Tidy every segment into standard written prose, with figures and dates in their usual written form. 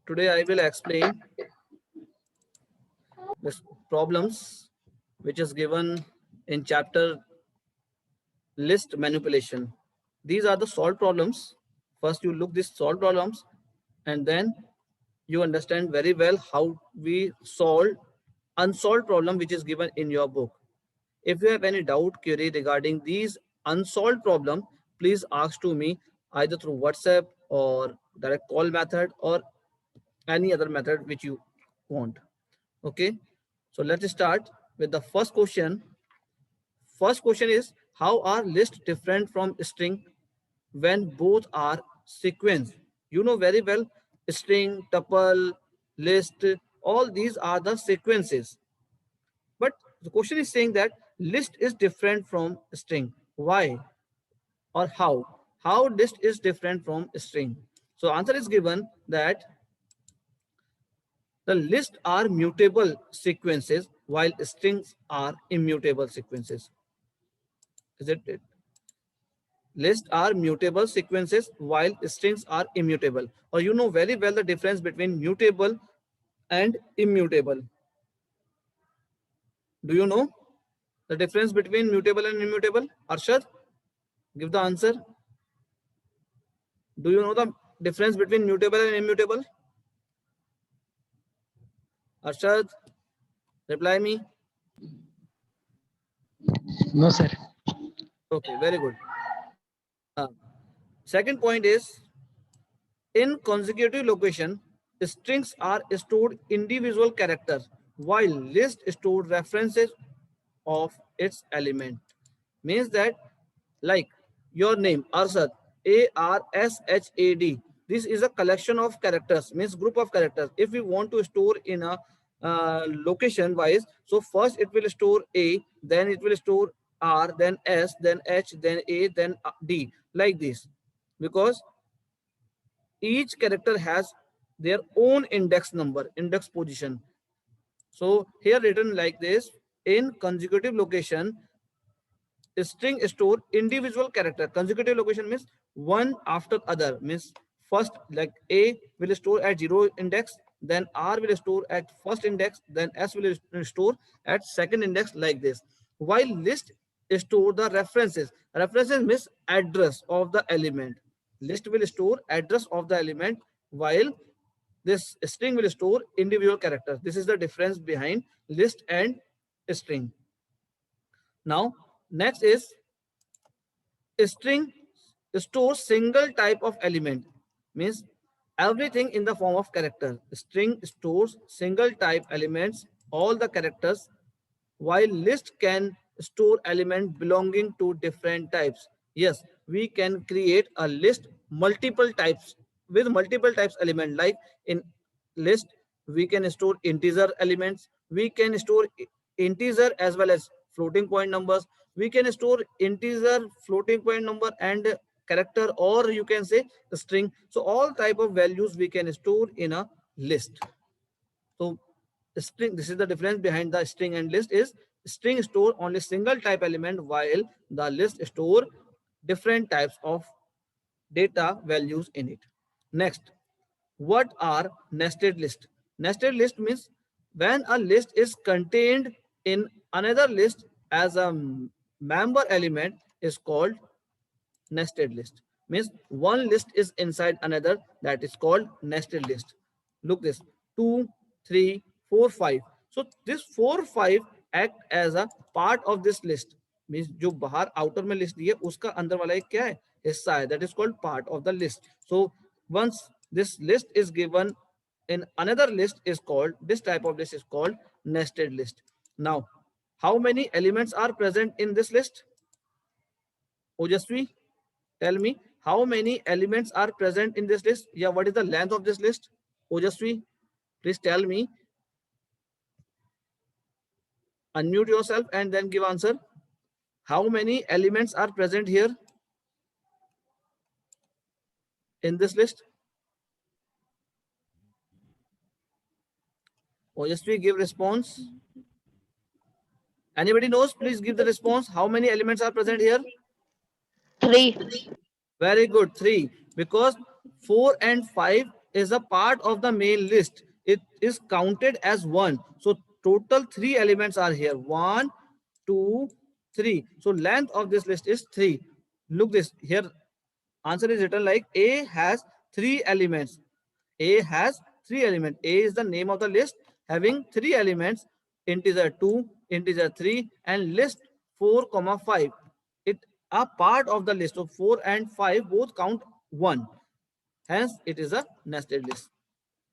Today I will explain the problems which is given in chapter list manipulation. These are the solved problems. First you look these solved problems and then you understand very well how we solve unsolved problem which is given in your book. If you have any doubt, query regarding these unsolved problem, please ask to me either through WhatsApp or direct call method or any other method which you want. Okay, so let's start with the first question. First question is, how are lists different from string when both are sequence? You know very well, string, tuple, list, all these are the sequences. But the question is saying that list is different from string. Why or how? How list is different from string? So answer is given that the list are mutable sequences while strings are immutable sequences. Is it? Lists are mutable sequences while strings are immutable. Or you know very well the difference between mutable and immutable. Do you know the difference between mutable and immutable? Arshad, give the answer. Do you know the difference between mutable and immutable? Arshad, reply me. No, sir. Okay, very good. Uh, Second point is, in consecutive location, strings are stored individual characters while list stored references of its element. Means that like your name Arshad, Arshad. This is a collection of characters, means group of characters. If we want to store in a location wise, so first it will store A, then it will store R, then S, then H, then A, then D, like this. Because each character has their own index number, index position. So here written like this, in consecutive location, string store individual character. Consecutive location means one after other, means first like A will store at 0 index, then R will store at first index, then S will store at second index, like this. While list store the references. References means address of the element. List will store address of the element, while this string will store individual characters. This is the difference behind list and string. Now next is, string stores single type of element, means everything in the form of character. String stores single type elements, all the characters, while list can store element belonging to different types. Yes, we can create a list multiple types with multiple types element. Like in list we can store integer elements, we can store integer as well as floating point numbers, we can store integer, floating point number and character, or you can say string. So all type of values we can store in a list. So string, this is the difference behind the string and list, is string store only single type element while the list store different types of data values in it. Next, what are nested list? Nested list means when a list is contained in another list as a member element is called nested list. Means one list is inside another, that is called nested list. Look this, 2, 3, 4, 5. So this 4, 5 act as a part of this list. Means जो बाहर outer में list दी है उसका अंदर वाला एक क्या है, हिस्सा है, that is called part of the list. So once this list is given in another list is called, this type of list is called nested list. Now how many elements are present in this list? Ojasvi, tell me how many elements are present in this list. Yeah, what is the length of this list? Ojasvi, please tell me. Unmute yourself and then give answer. How many elements are present here in this list? Ojasvi, give response. Anybody knows? Please give the response. How many elements are present here? 3. Very good, 3. Because 4 and 5 is a part of the main list, it is counted as one. So total 3 elements are here. 1, 2, 3. So length of this list is 3. Look this here. Answer is written like A has 3 elements. A has 3 elements. A is the name of the list having 3 elements, integer 2, integer 3, and list 4, 5. It a part of the list of 4 and 5 both count 1. Hence, it is a nested list.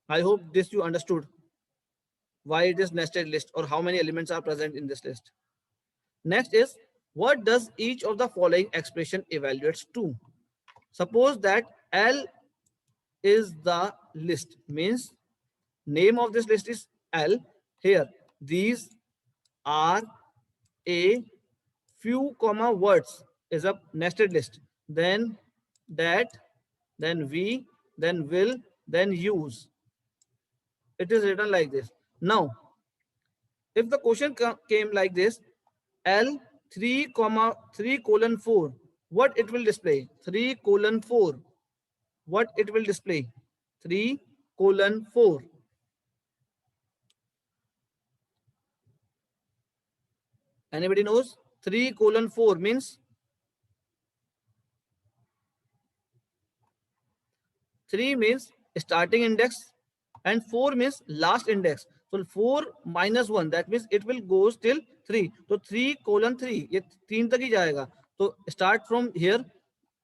I hope this you understood why it is nested list or how many elements are present in this list. Next is, what does each of the following expression evaluates to? Suppose that L is the list, means name of this list is L. Here, these are a few comma words is a nested list. Then that, then we, then will, then use. It is written like this. Now, if the question came like this, L 3 comma 3 colon 4, what it will display? 3 colon 4. What it will display? 3 colon 4. Anybody knows? 3 colon 4 means 3 means starting index and 4 means last index. So 4 minus 1, that means it will go till 3. So 3 colon 3, ये 3 तक ही जाएगा. So start from here.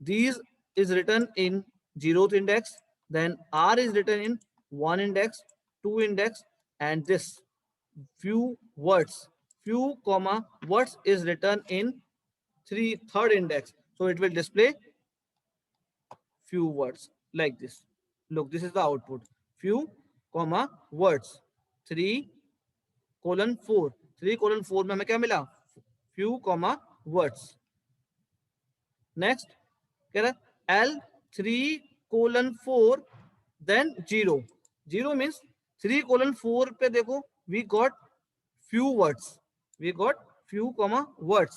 These is written in 0th index. Then R is written in 1 index, 2 index, and this few words. Few comma words is written in 3rd index. So it will display few words like this. Look, this is the output. Few comma words. 3 colon 4. 3 colon 4 में हमें क्या मिला? Few comma words. Next, कह रहा है L 3 colon 4 then 0. 0 means 3 colon 4 पे देखो, we got few words. We got few comma words.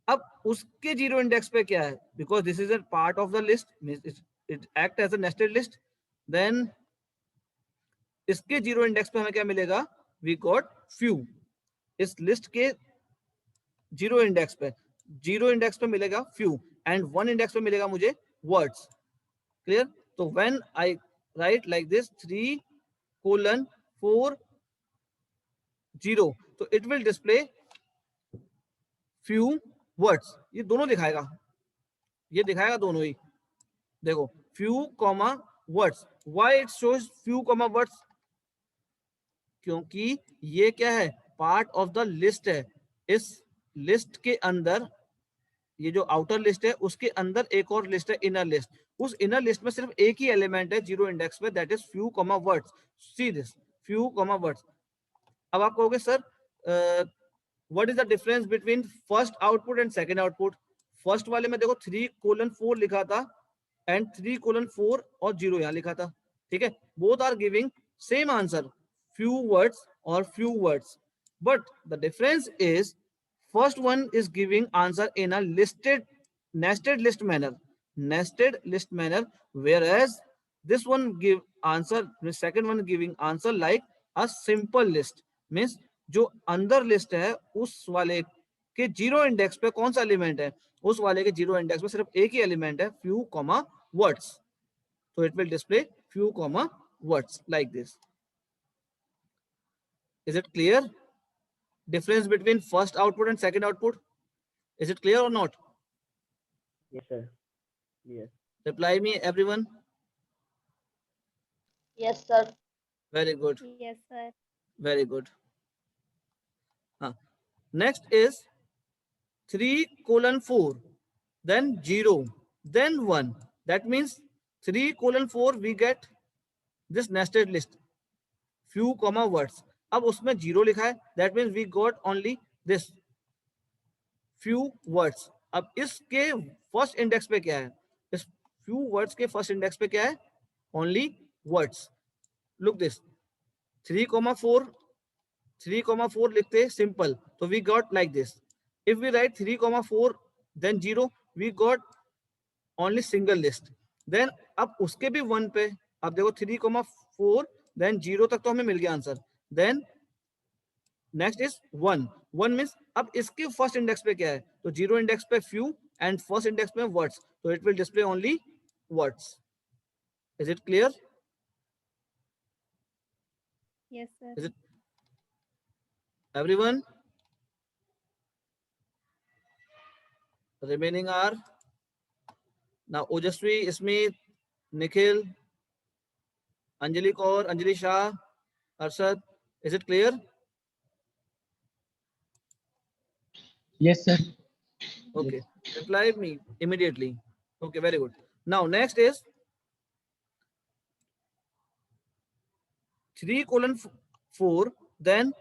अब उसके 0 इंडेक्स पे क्या है? Because this is a part of the list, it act as a nested list. Then इसके 0 इंडेक्स पे हमें क्या मिलेगा? We got few. इस लिस्ट के 0 इंडेक्स पे, 0 इंडेक्स पे मिलेगा few and 1 इंडेक्स पे मिलेगा मुझे words. Clear? So when I write like this 3 colon 4 0, so it will display few words. ये दोनों दिखाएगा, ये दिखाएगा दोनों ही. देखो few comma words. Why it shows few comma words? क्योंकि ये क्या है? पार्ट ऑफ द लिस्ट है. इस लिस्ट के अंदर, ये जो आउटर लिस्ट है उसके अंदर एक और लिस्ट है, इनर लिस्ट. उस इनर लिस्ट में सिर्फ एक ही एलिमेंट है 0 इंडेक्स पे, that is few comma words. See this few comma words. अब आप कहोगे sir what is the difference between first output and second output? First वाले में देखो 3 colon 4 लिखा था एंड 3 colon 4 और 0 यहाँ लिखा था. ठीक है, both are giving same answer, few words or few words, but the difference is first one is giving answer in a nested list manner, whereas this one give answer, the second one giving answer like a simple list. means जो अंदर list है उस वाले के 0 index पे कौन सा element है? उस वाले के 0 इंडेक्स पे सिर्फ एक ही एलिमेंट है, few comma words. So it will display few comma words like this. Is it clear? Difference between first output and second output? Is it clear or not? Yes, sir. Yes. Reply me, everyone. Yes, sir. Very good. Yes, sir. Very good. Next is 3 colon 4, then 0, then 1. That means 3 colon 4 we get this nested list. Few comma words. अब उसमें 0 लिखा है, that means we got only this few words. अब इसके first index पे क्या है? इस few words के फर्स्ट इंडेक्स पे क्या है? Only words. Look this 3 comma 4, 3 comma 4 लिखते simple, so we got like this. If we write 3 comma 4 then 0, we got only single list. Then अब उसके भी 1 पे अब देखो 3,4 देन 0 तक तो हमें मिल गया answer. Then next is 1. 1 means अब इसके फर्स्ट इंडेक्स पे क्या है, तो 0 इंडेक्स पे फ्यू एंड फर्स्ट इंडेक्स पे वर्ड्स, तो it will display only words. Is it clear? Yes, sir. Is it everyone? Remaining are now Ojaswi, Smith, Nikhil, Anjali Kaur, Anjali Shah, Arshad. Is it clear? Yes, sir. Okay. Reply me immediately. Okay, very good. Now next is 3:4, then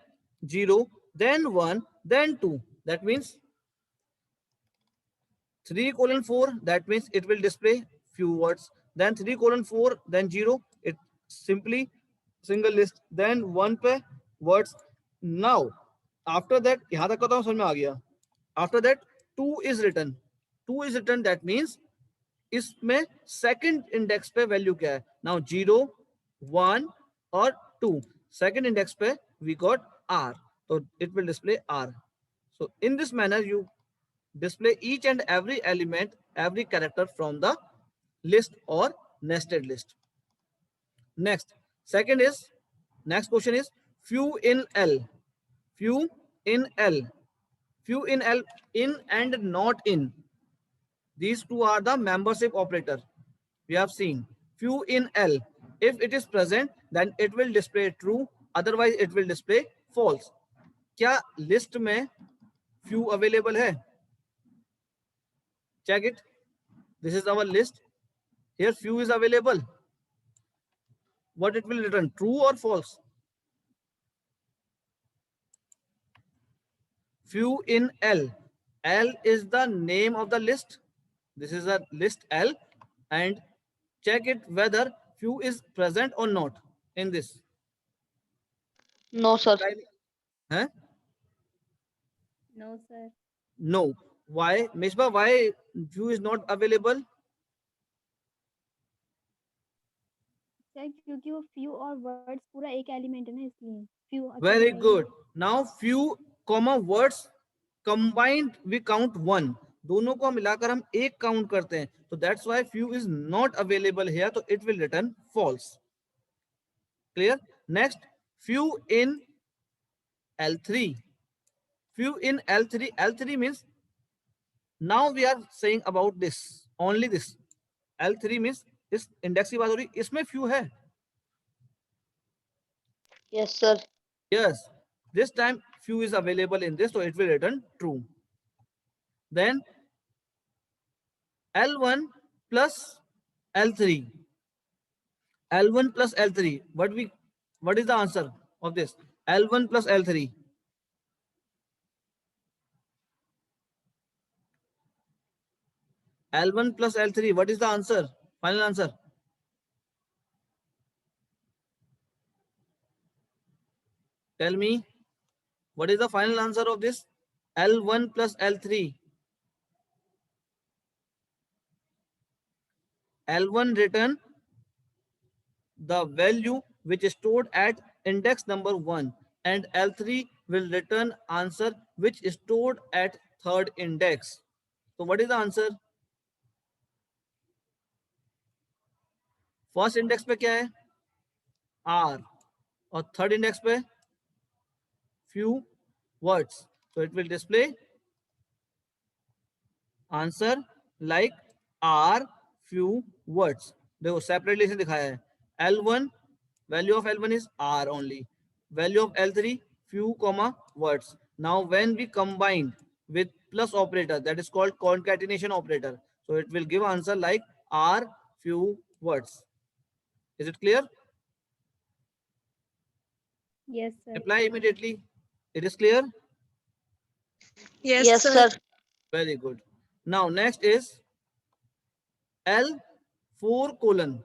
0, then 1, then 2. That means 3:4, that means it will display few words. Then 3:4, then 0, it simply single list. Then 1 पे words. Now after that, यहाँ तक का तो समझ में आ गया. After that 2 is written. 2 is written, that means इसमें second index पे वैल्यू क्या है. नाउ 0, 1 और 2 सेकंड इंडेक्स पे we got r, so it will display r. So in this manner you display each and every element, every character from the list or nested list. Next, second is, next question is few in L. Few in L. Few in L, in and not in. These two are the membership operator. We have seen few in L. If it is present, then it will display true. Otherwise, it will display false. क्या list में few available है? Check it. This is our list. Here few is available. What it will return, true or false? Few in L. L is the name of the list. This is a list L, and check it whether few is present or not in this. No, sir. Huh? No, sir. No. Why? Mishba, why few is not available? Sir क्योंकि वो few और words पूरा एक element है ना, इसलिए few Very अकेला good. Now few comma words combined we count 1. दोनों को मिलाकर हम एक काउंट करते हैं, तो that's why few is not available here, so it will return false. Clear? Next, few in L3. Few in L3. L3 means now we are saying about this, only this. L3 means इस index की बात हो रही, इसमें few है. Yes, sir. Yes, this time few is available in this, so it will return true. Then L1 plus L3. L1 plus L3. What is the answer of this? L1 plus L3. L1 plus L3. What is the answer? Final answer. Tell me. What is the final answer of this? L1 plus L3. L1 return the value which is stored at index number 1, and L3 will return answer which is stored at third index. So what is the answer? First index पे क्या है? R. और third index पे few words. So it will display answer like R few words. देखो separately से दिखाया है. L1 value of L1 is R only. Value of L3 few comma words. Now when we combine with plus operator, that is called concatenation operator. So it will give answer like R few words. Is it clear? Yes, sir. Reply immediately. It is clear? Yes, sir. Very good. Now next is L4 colon.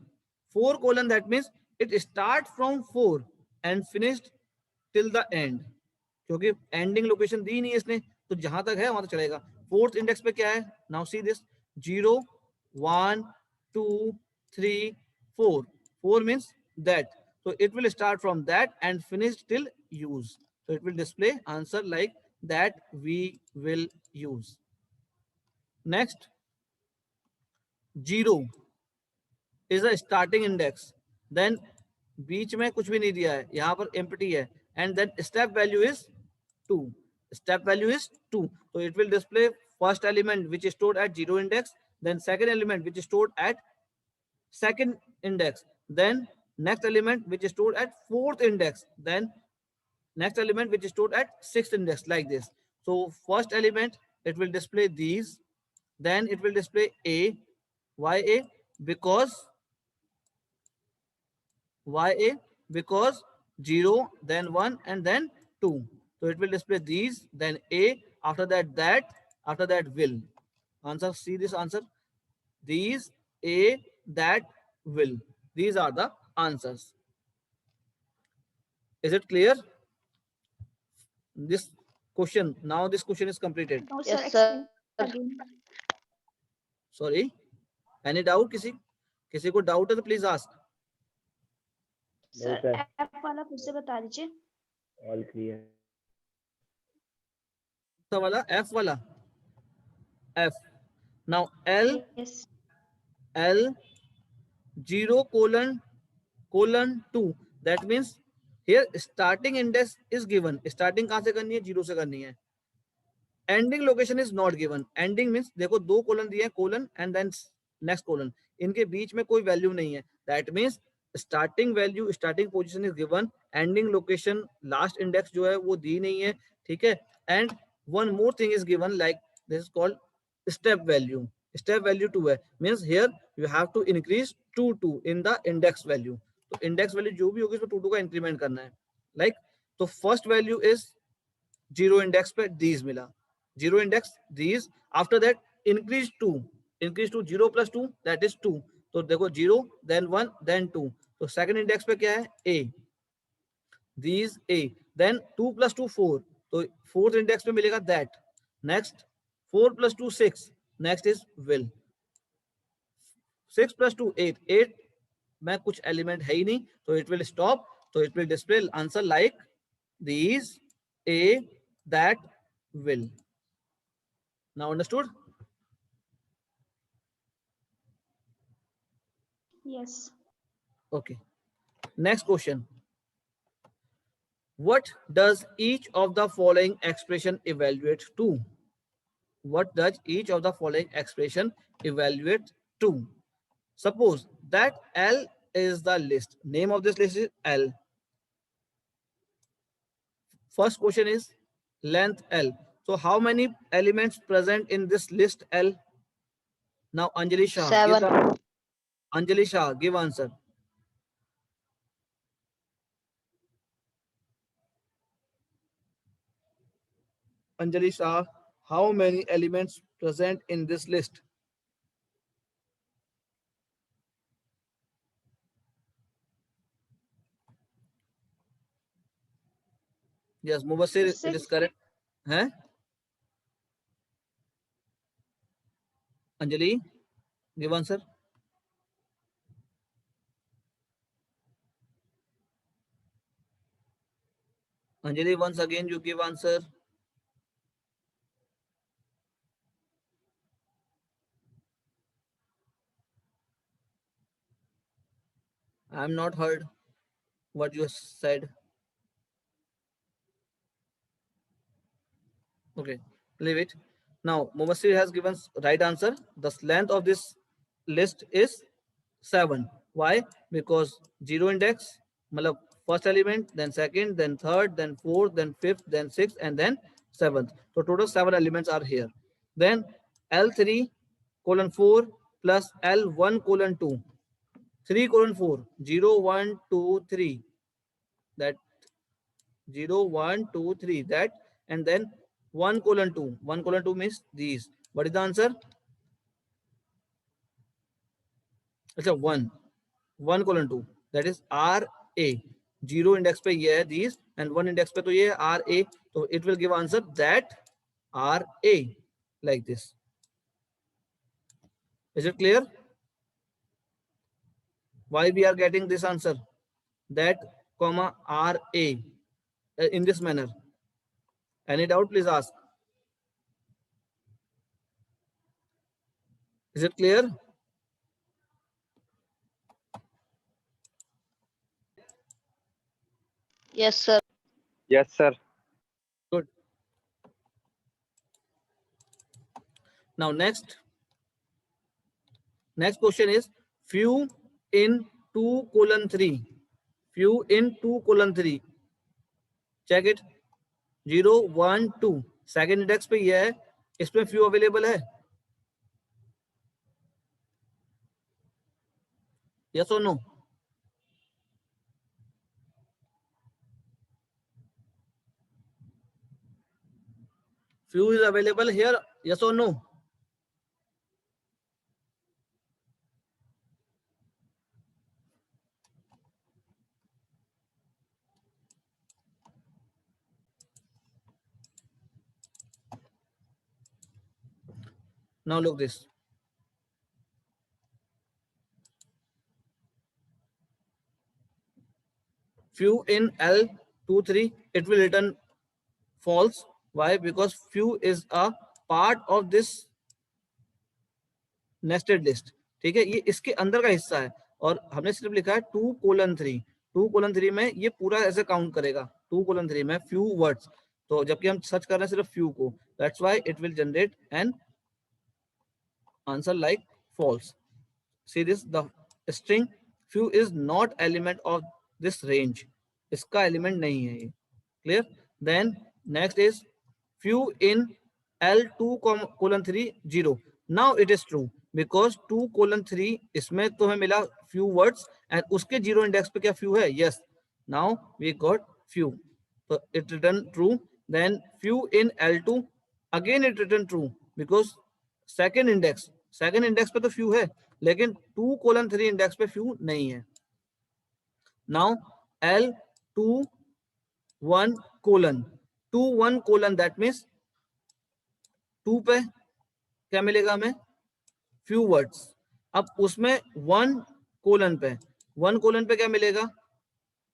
4 colon, that means it start from 4 and finished till the end. क्योंकि ending location दी नहीं है इसने, तो जहां तक है वहां तक चलेगा. फोर्थ इंडेक्स पे क्या है? Now see this 0, 1, 2, 3, 4. 4 means that. So it will start from that and finish till use. So it will display answer like that we will use. Next, 0 is a starting index. Then बीच में कुछ भी नहीं दिया है, यहाँ पर empty है. And then step value is 2. Step value is 2. So it will display first element which is stored at 0 index, then second element which is stored at second index, then next element which is stored at fourth index, then next element which is stored at sixth index, like this. So first element, it will display these, then it will display a. Why a? Because why a? Because 0, then 1, and then 2. So it will display these, then a, after that, after that will. Answer, see this answer. These, a, that, will. These are the answers. Is it clear? This question, now this question is completed. No, Yes, explain sir. again. Sorry, any doubt? किसी को doubt है तो please ask. No, sir sir. F वाला फिर से बता दीजिए. All clear. तो वाला F वाला F. Now L Yes. L 0::2. That means here starting index is given. Starting कहाँ से करनी है? 0 से करनी है. Ending location is not given. Ending means देखो दो कोलन दिए हैं, colon and then next colon. इनके बीच में कोई वैल्यू नहीं है. That means starting value, starting position is given. Ending location, last index जो है वो दी नहीं है. ठीक है. And one more thing is given, like this is called step value. Step value 2 है. Means here you have to increase 2 in the index value. तो index value जो भी होगी उसमें 2 का increment करना है. Like तो first value is 0 index पे these मिला. 0 index these, after that increase 2 to 0 plus 2, that is 2. तो देखो 0, then 1, then 2. तो second index पे क्या है? A. These A. Then 2 plus 2 4. तो fourth index पे मिलेगा that. Next 4 plus 2 6. Next is will. 6 plus 2 8. 8 में कुछ element है ही नहीं, तो it will stop. So it will display answer like these, A, that, will. Now understood? Yes. Okay. Next question. What does each of the following expression evaluate to? What does each of the following expression evaluate to? Suppose that L is the list. Name of this list is L. First question is length L. So how many elements present in this list L? Now Anjali Shah. 7. Anjali Shah, give answer. Anjali Shah, how many elements present in this list? Yes, Mubassir, it is 6. correct. Huh? Anjali, give answer. Anjali, once again you give answer. I am not heard what you said. Okay, leave it. Now, Mubassir has given right answer. The length of this list is 7. Why? Because 0 index, matlab first element, then second, then third, then fourth, then fifth, then sixth, and then seventh. So total 7 elements are here. Then L3:4 plus L1:2. 3:4. 0, 1, 2, 3. That 0, 1, 2, 3. That, and then 1:2. 1:2 means these. What is the answer? It's a 1. 1:2. That is RA. 0 index पे ये है these, and 1 index पे तो ये है RA. So it will give answer that RA, like this. Is it clear? Why we are getting this answer? That comma RA in this manner. Any doubt, please ask. Is it clear? Yes, sir. Yes, sir. Good. Now next question is few in 2:3. Few in 2:3. Check it. 0, 1, 2. Second index पे ये है, इसमें few available है? Yes और no? Few is available here, yes or no? Now look this. Few in L23, it will return false. Why? Because few is a part of this nested list. ठीक है, ये इसके अंदर का हिस्सा है और हमने सिर्फ लिखा है 2:3. 2:3 में ये पूरा ऐसे काउंट करेगा. 2:3 में few words. तो जबकि हम सर्च कर रहे हैं सिर्फ few को, that's why it will generate an answer like false. See this, the string few is not element of this range. इसका element नहीं है ये. Clear? Then next is few in L2:3 0. Now it is true because 2:3 इसमें तो हमें मिला few words and उसके 0 index पे क्या few है? Yes. Now we got few. So it return true. Then few in L2 again it return true because second index पे तो few है लेकिन 2:3 इंडेक्स पे few नहीं है. Now L2 1 colon 2 1 colon that means 2 पे क्या मिलेगा हमें? few words. अब उसमें 1 colon पे क्या मिलेगा?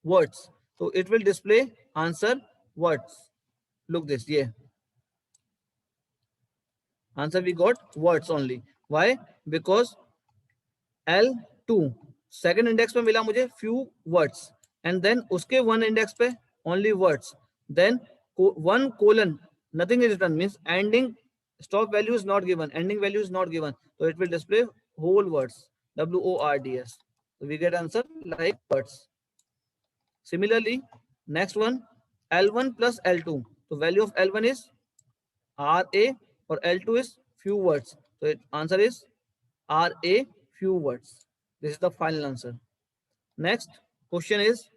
words. तो it will display answer words. Look this, ये answer we got words only. Why? Because L2 second index पे मिला मुझे few words and then उसके 1 index पे only words. Then 1 colon nothing is written means ending stop value is not given, ending value is not given, so it will display whole words, words. So we get answer like words. Similarly next one L1 plus L2, so value of L1 is RA or L2 is few words, so answer is RA few words. This is the final answer. Next question is,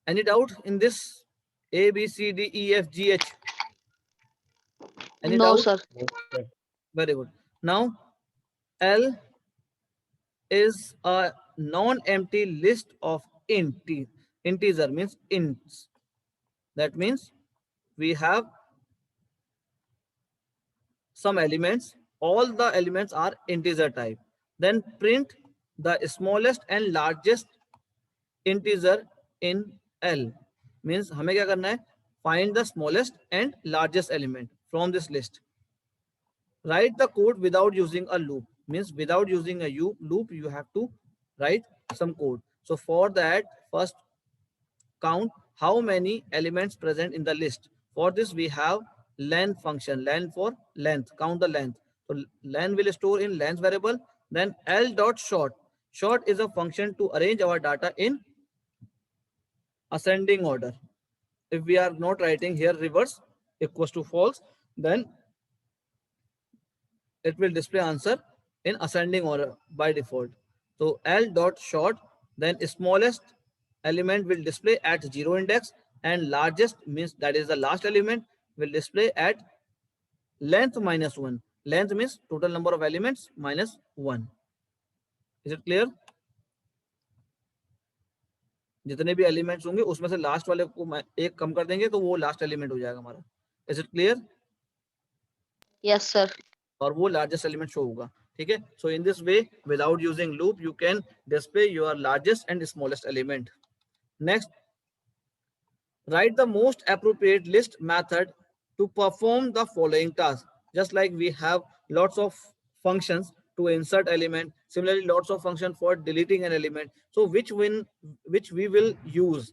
any doubt in this? A, B, C, D, E, F, G, H. Any No, doubt? sir. No, sir. Very good. Now L is a non-empty list of integer means ints. That means we have some elements, all the elements are integer type. Then print the smallest and largest integer in L. Means हमें क्या करना है? Find the smallest and largest element from this list. Write the code without using a loop. Means without using a loop, you have to write some code. So for that, first count how many elements present in the list. For this, we have len function, len for length, count the length. So len will store in length variable. Then L dot sort. Sort is a function to arrange our data in ascending order. If we are not writing here reverse equals to false, then it will display answer in ascending order by default. So L dot sort, then smallest element will display at 0 index and largest means that is the last element will display at length minus 1. Length means total number of elements minus 1. Is it clear? जितने भी elements होंगे उसमें से last वाले को एक कम कर देंगे तो वो लास्ट एलिमेंट हो जाएगा हमारा. Is it clear? Yes, sir. और वो लार्जेस्ट एलिमेंट शो होगा. ठीक है. So in this way, without using loop, you can display your largest and smallest element. Next, write the most appropriate list method to perform the following task. Just like we have lots of functions to insert element, similarly lots of function for deleting an element. So which we will use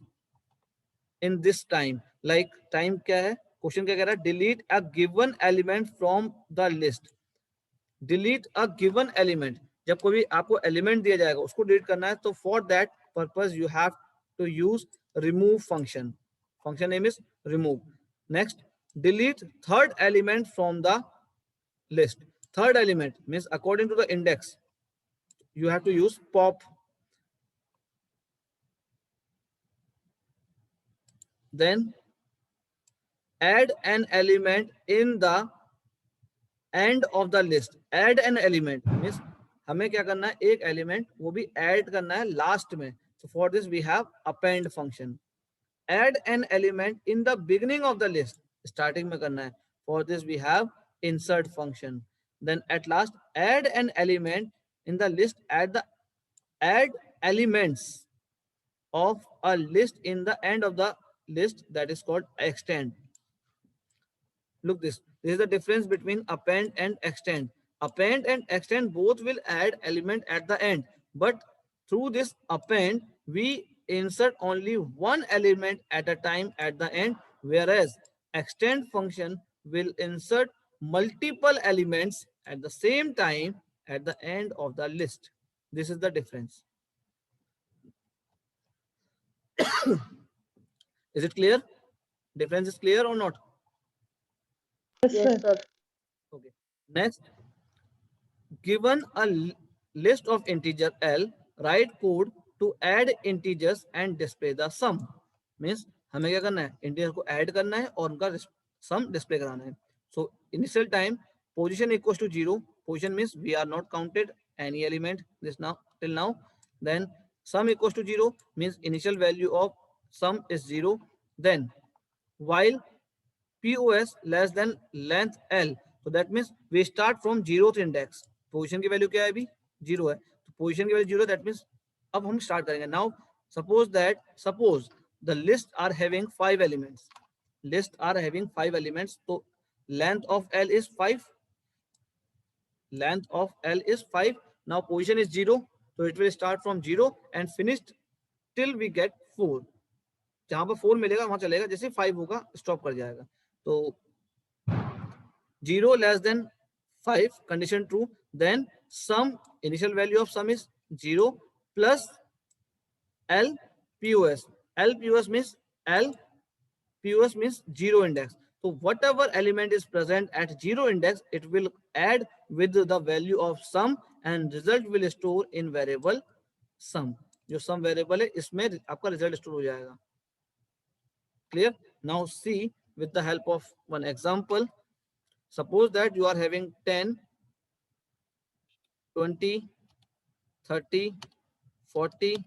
in this time? Like time क्या है? Question क्या कह रहा है? Delete a given element from the list. Delete a given element. जब कोई आपको element दिया जाएगा उसको delete करना है, तो for that purpose you have to use remove function. Function name is remove. Next, delete third element from the list. Third element means according to the index. You have to use pop. Then add an element in the end of the list. Add an element means हमें क्या करना है, एक element वो भी add करना है last में. So for this we have append function. Add an element in the beginning of the list. Starting में करना है. For this we have insert function. Then at last add an element in the list at the add elements of a list in the end of the list, that is called extend. Look this. This is the difference between append and extend. Append and extend both will add element at the end, but through this append we insert only one element at a time at the end, whereas extend function will insert multiple elements at the same time at the end of the list. This is the difference. Is it clear? Difference is clear or not? Yes, sir. Okay. Next, given a list of integer L, write code to add integers and display the sum. Means हमें क्या करना है, integer को add करना है और उनका सम display कराना है. So initial time position equals to 0. Position means we are not counted any element this now till now. Then sum equals to 0 means initial value of sum is 0. Then while POS less than length L, so that means we start from 0th index. Position की value क्या है, अभी 0 है, तो position की value 0, that means अब हम start करेंगे. Now suppose the list are having 5 elements. List are having 5 elements, so length of L is 5. Length of L is 5. Now position is 0, so it will start from 0 and finished till we get 4. जहां पर 4 मिलेगा वहां चलेगा, जैसे 5 होगा stop कर जाएगा. तो 0 less than 5 condition true, then sum initial value of sum is 0 plus L POS. L POS means 0 index. So whatever element is present at 0 index, it will add with the value of sum and result will store in variable sum. जो sum variable है इसमें आपका result store हो जाएगा. Clear? Now see with the help of one example. Suppose that you are having 10, 20, 30, 40,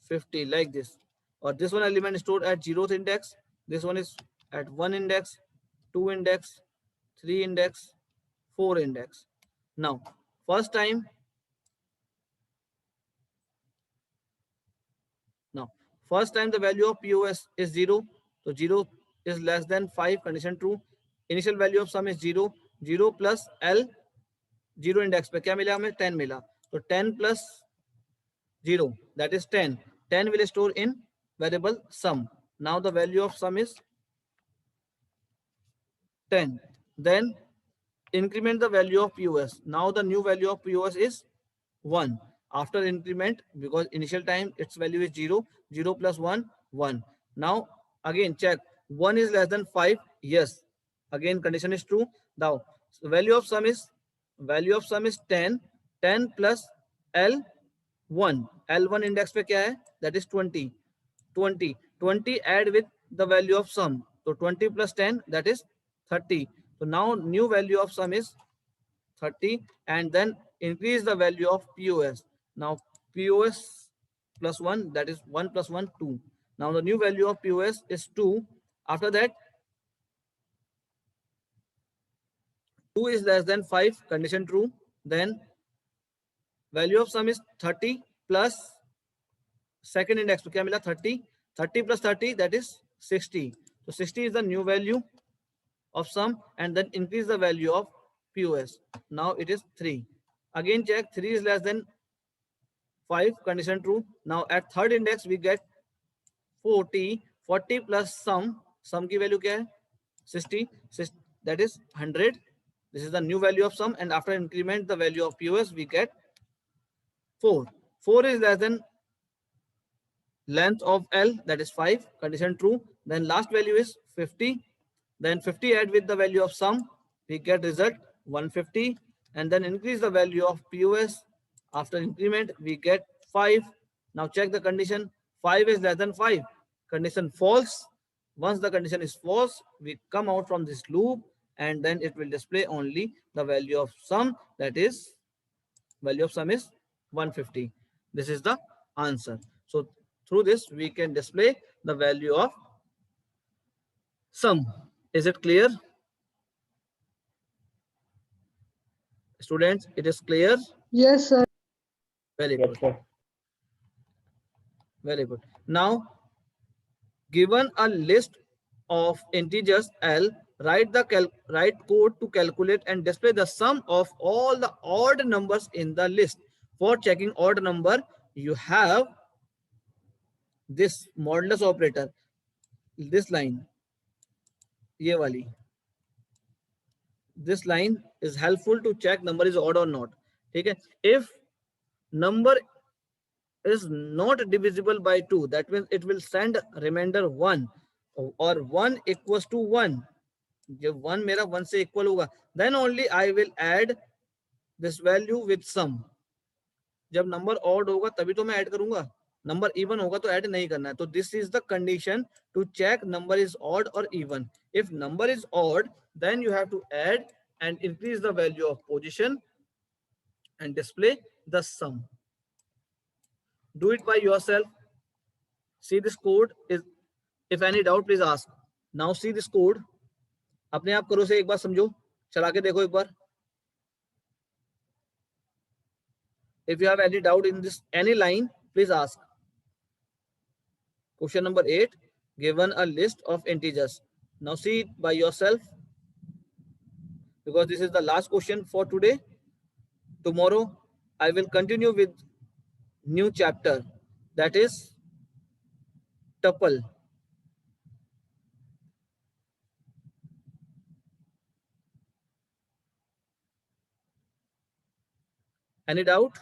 50 like this. Or this one element stored at 0th index. This one is at 1 index, 2 index, 3 index, 4 index. Now, first time the value of POS is 0. So 0 is less than 5, condition true. Initial value of sum is 0. 0 plus L, 0 index पे क्या मिला हमें, 10 मिला. So 10 plus 0, that is 10. 10 will store in variable sum. Now the value of sum is 10. Then increment the value of POS. Now the new value of POS is 1. After increment, because initial time its value is 0. 0 plus 1, 1. Now again check, 1 is less than 5. Yes. Again condition is true. Now so value of sum is 10. 10 plus L1. L1 index पे क्या है? That is 20. 20 add with the value of sum. So 20 plus 10, that is 30. So now new value of sum is 30 and then increase the value of POS. Now POS plus 1, that is 1 plus 1, 2. Now the new value of POS is 2. After that 2 is less than 5, condition true. Then Value of sum is 30 plus second index. तो क्या मिला 30? 30 plus 30, that is 60. So 60 is the new value of sum, and then increase the value of POS. Now it is 3. Again check, 3 is less than 5, condition true. Now at third index we get 40. 40 plus sum की value क्या है? 60, that is 100. This is the new value of sum, and after increment the value of POS we get 4. 4 is less than length of L, that is 5, condition true. Then last value is 50. Then 50 add with the value of sum, we get result 150, and then increase the value of POS. After increment we get 5. Now check the condition. 5 is less than 5, condition false. Once the condition is false, we come out from this loop, and then it will display only the value of sum, that is value of sum is 150. This is the answer. So through this we can display the value of sum. Is it clear? Students, it is clear? Yes, sir. Very Yes, good. sir. Very good. Now, given a list of integers L, write code to calculate and display the sum of all the odd numbers in the list. For checking odd number, you have this modulus operator, this line, ये वाली. This line is helpful to check number is odd or not. Okay? If number is not divisible by 2, that means it will send remainder 1, or 1 equals to 1. जब 1 मेरा 1 से equal होगा, then only I will add this value with sum. जब number odd होगा तभी तो मैं add करूंगा. Number even होगा तो add नहीं करना है. तो this is the condition to check number is odd or even. If number is odd, then you have to add and increase the value of position and display the sum. Do it by yourself. See this code. If any doubt, please ask. Now see this code. अपने आप करो से एक बार समझो, चला के देखो एक बार. If you have any doubt in this any line, please ask. Question number 8. Given a list of integers. Now see it by yourself, because this is the last question for today. Tomorrow I will continue with new chapter, that is tuple. Any doubt?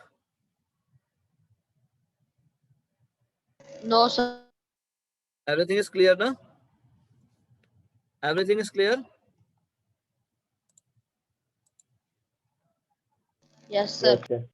No, sir. Everything is clear, na? Everything is clear? Yes, sir. Yes, sir.